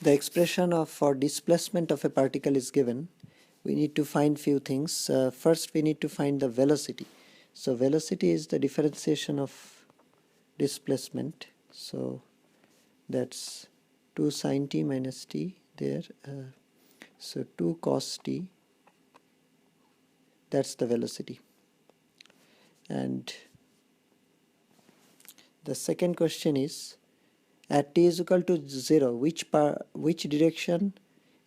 the expression of for displacement of a particle is given, we need to find few things. First we need to find the velocity. So velocity is the differentiation of displacement. So that's 2 sine t minus t there. So 2 cos t, that's the velocity. And the second question is, at t is equal to 0, which direction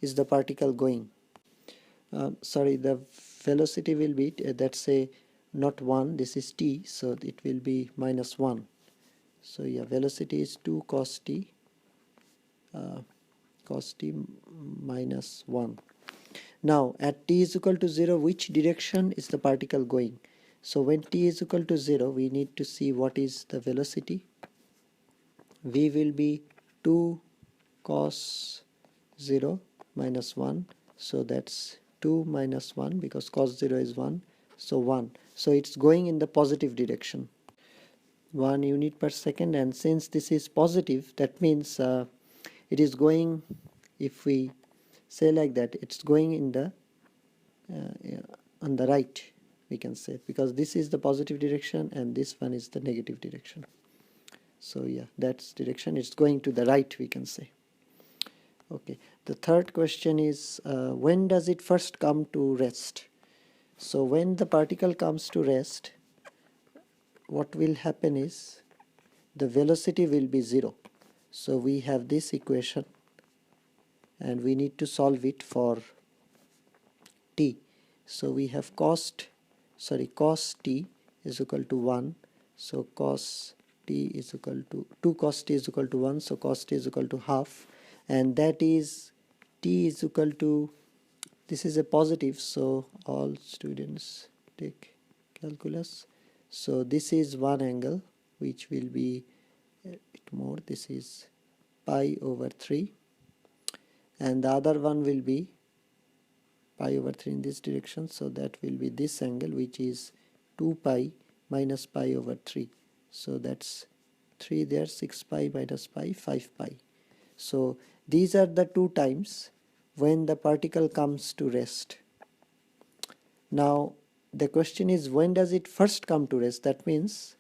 is the particle going? Sorry, the velocity will be, that's a not 1, this is t, so it will be minus 1. So yeah, velocity is 2 cos t minus 1. Now at t is equal to 0, which direction is the particle going? So when t is equal to 0, we need to see what is the velocity. V will be 2 cos 0 minus 1, so that's 2 minus 1 because cos 0 is 1, so 1. So it's going in the positive direction, 1 unit per second, and since this is positive, that means it is going, if we say like that, it's going in the on the right, we can say, because this is the positive direction and this one is the negative direction. So yeah, that's direction, it's going to the right, we can say. Okay, the third question is, when does it first come to rest? So when the particle comes to rest, what will happen is the velocity will be 0. So we have this equation and we need to solve it for t. So we have cos t is equal to 1. So cos t is equal to 2 cos t is equal to 1. So cos t is equal to half, and that is t is equal to, this is a positive, so all students take calculus. So this is one angle which will be a bit more, this is pi over 3, and the other one will be pi over 3 in this direction, so that will be this angle, which is 2 pi minus pi over 3. So that's 3 there, 6 pi minus pi, 5 pi. So these are the two times when the particle comes to rest. Now the question is, when does it first come to rest? That means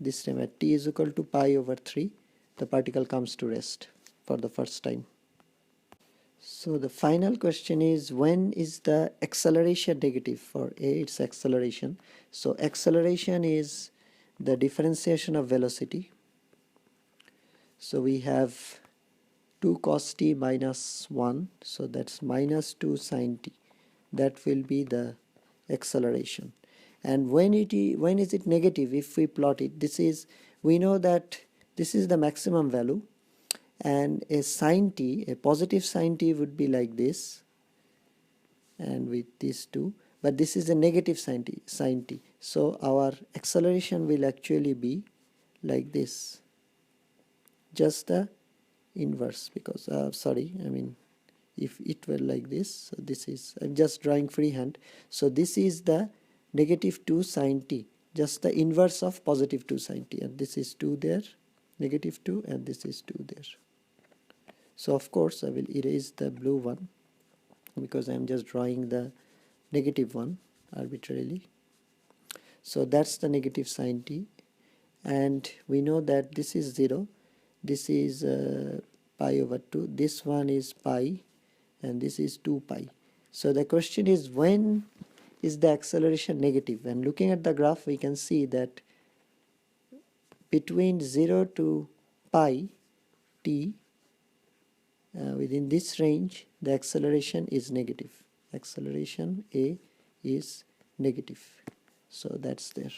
this time at t is equal to pi over 3, the particle comes to rest for the first time. So the final question is, when is the acceleration negative? For A, it's acceleration. So acceleration is the differentiation of velocity. So we have 2 cos t minus 1, so that's minus 2 sin t. That will be the acceleration. And when is it negative? If we plot it, this is, we know that this is the maximum value, and a sin t, a positive sin t would be like this, and with these two, but this is a negative sin t. So our acceleration will actually be like this, just the inverse, because if it were like this, so this is, I'm just drawing freehand, so this is the negative 2 sin t, just the inverse of positive 2 sin t, and this is 2 there, negative 2, and this is 2 there. So of course I will erase the blue one because I am just drawing the negative one arbitrarily. So that's the negative sin t, and we know that this is 0, this is pi over 2, this one is pi, and this is 2 pi. So the question is, when is the acceleration negative? And looking at the graph, we can see that between 0 to pi t, within this range, the acceleration is negative. Acceleration A is negative. So that's there.